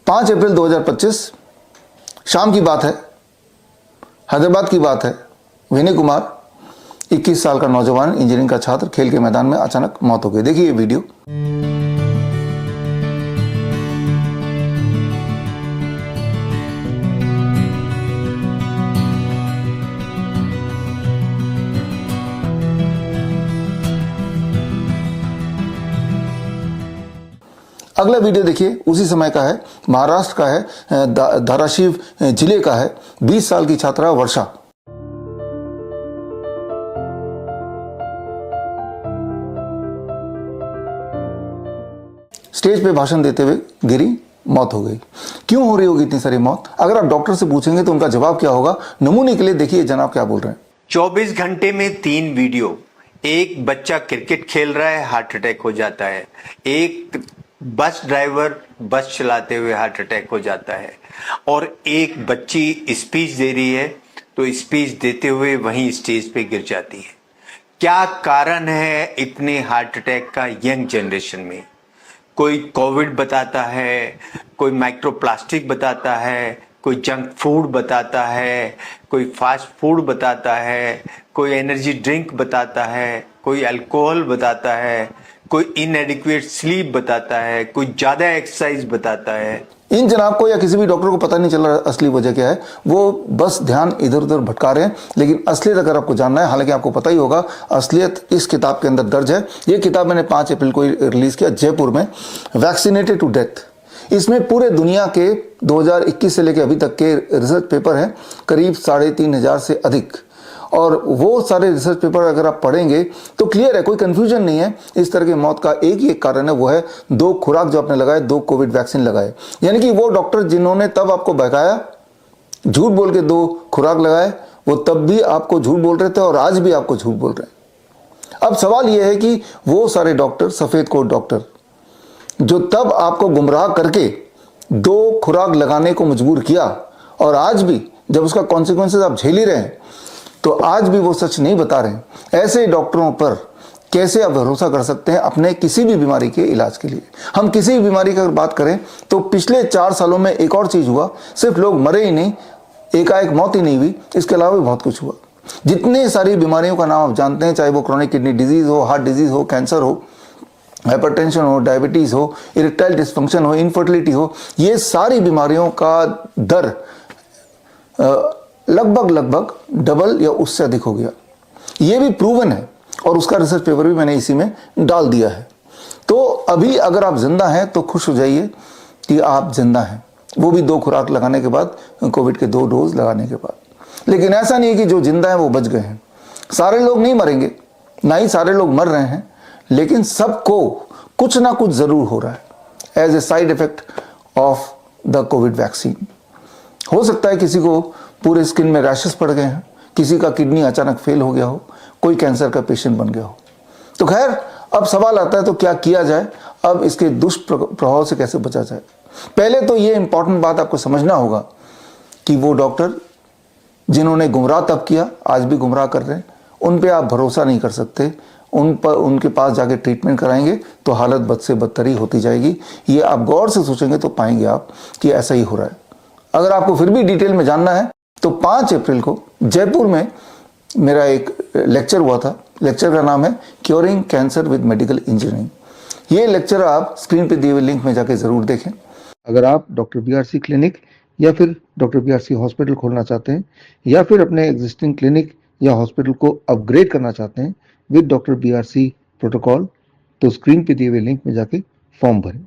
5 अप्रैल 2025 शाम की बात है, हैदराबाद की बात है। विनय कुमार 21 साल का नौजवान इंजीनियरिंग का छात्र, खेल के मैदान में अचानक मौत हो गई। देखिए ये वीडियो। अगला वीडियो देखिए, उसी समय का है, महाराष्ट्र का है, धाराशिव जिले का है। 20 साल की छात्रा वर्षा। स्टेज पे भाषण देते हुए गिरी, मौत हो गई। क्यों हो रही होगी इतनी सारी मौत? अगर आप डॉक्टर से पूछेंगे तो उनका जवाब क्या होगा? नमूने के लिए देखिए जनाब क्या बोल रहे हैं। 24 घंटे में 3 वीडियो। एक बच्चा क्रिकेट खेल रहा है, हार्ट अटैक हो जाता है। एक बस ड्राइवर बस चलाते हुए हार्ट अटैक हो जाता है। और एक बच्ची स्पीच दे रही है तो स्पीच देते हुए वहीं स्टेज पे गिर जाती है। क्या कारण है इतने हार्ट अटैक का यंग जनरेशन में? कोई कोविड बताता है, कोई माइक्रोप्लास्टिक बताता है, कोई जंक फूड बताता है, कोई फास्ट फूड बताता है, कोई एनर्जी ड्रिंक बताता है, कोई अल्कोहल बताता है, कोई इनएडिक्वेट स्लीप बताता है, कोई ज्यादा एक्सरसाइज बताता है। इन जनाब को या किसी भी डॉक्टर को पता नहीं चल रहा असली वजह क्या है। वो बस ध्यान इधर उधर भटका रहे हैं। लेकिन असलियत अगर आपको जानना है, हालांकि आपको पता ही होगा, असलियत इस किताब के अंदर दर्ज है। ये किताब मैंने 5 अप्रैल को रिलीज किया जयपुर में, वैक्सीनेटेड टू डेथ। इसमें पूरे दुनिया के 2021 से लेकर अभी तक के रिसर्च पेपर हैं, करीब 3,500 से अधिक। और वो सारे रिसर्च पेपर अगर आप पढ़ेंगे तो क्लियर है, कोई कंफ्यूजन नहीं है। इस तरह की मौत का एक ही एक कारण है, वो है 2 खुराक जो आपने लगाए, 2 कोविड वैक्सीन लगाए। यानी कि वो डॉक्टर जिन्होंने तब आपको बहकाया, झूठ बोल के 2 खुराक लगाए, वो तब भी आपको झूठ बोल रहे थे और आज भी आपको झूठ बोल रहे हैं। अब सवाल यह है कि वो सारे डॉक्टर, सफेद कोट डॉक्टर, जो तब आपको गुमराह करके 2 खुराक लगाने को मजबूर किया, और आज भी जब उसका कॉन्सिक्वेंसेस आप झेल ही रहे हैं, तो आज भी वो सच नहीं बता रहे। ऐसे डॉक्टरों पर कैसे आप भरोसा कर सकते हैं अपने किसी भी बीमारी के इलाज के लिए? हम किसी भी बीमारी की अगर बात करें तो पिछले 4 सालों में एक और चीज हुआ। सिर्फ लोग मरे ही नहीं, एकाएक मौत ही नहीं हुई, इसके अलावा भी बहुत कुछ हुआ। जितनी सारी बीमारियों का नाम आप जानते हैं, चाहे वो क्रोनिक किडनी डिजीज हो, हार्ट डिजीज हो, कैंसर हो, हाइपरटेंशन हो, डायबिटीज हो, इरेक्टाइल डिस्फंक्शन हो, इनफर्टिलिटी हो, ये सारी बीमारियों का दर लगभग डबल या उससे अधिक हो गया। ये भी प्रूवन है और उसका रिसर्च पेपर भी मैंने इसी में डाल दिया है। तो अभी अगर आप जिंदा हैं तो खुश हो जाइए कि आप जिंदा हैं, वो भी 2 खुराक लगाने के बाद, कोविड के 2 डोज लगाने के बाद। लेकिन ऐसा नहीं है कि जो जिंदा है वो बच गए हैं। सारे लोग नहीं मरेंगे, ना ही सारे लोग मर रहे हैं, लेकिन सबको कुछ ना कुछ जरूर हो रहा है as a side effect of the COVID vaccine. हो सकता है किसी को पूरे स्किन में रैशेस पड़ गए हैं, किसी का किडनी अचानक फेल हो गया हो, कोई कैंसर का पेशेंट बन गया हो। तो खैर, अब सवाल आता है तो क्या किया जाए, अब इसके दुष्प्रभाव से कैसे बचा जाए? पहले तो ये इंपॉर्टेंट बात आपको समझना होगा कि वो डॉक्टर जिन्होंने गुमराह तब किया, आज भी गुमराह कर रहे हैं, उन पे आप भरोसा नहीं कर सकते। उन पर, उनके पास जाके ट्रीटमेंट कराएंगे तो हालत बद से बदतर ही होती जाएगी। ये आप गौर से सोचेंगे तो पाएंगे आप कि ऐसा ही हो रहा है। अगर आपको फिर भी डिटेल में जानना है तो 5 अप्रैल को जयपुर में मेरा एक लेक्चर हुआ था। लेक्चर का नाम है curing cancer with medical engineering. ये लेक्चर आप स्क्रीन पे दिए हुए लिंक में जाके जरूर देखें। अगर आप डॉक्टर बीआरसी क्लिनिक या फिर डॉक्टर बीआरसी हॉस्पिटल खोलना चाहते हैं, या फिर अपने एग्जिस्टिंग क्लिनिक या हॉस्पिटल को अपग्रेड करना चाहते हैं विद डॉक्टर बीआरसी प्रोटोकॉल, तो स्क्रीन पे दिए हुए लिंक में जाके फॉर्म भरें।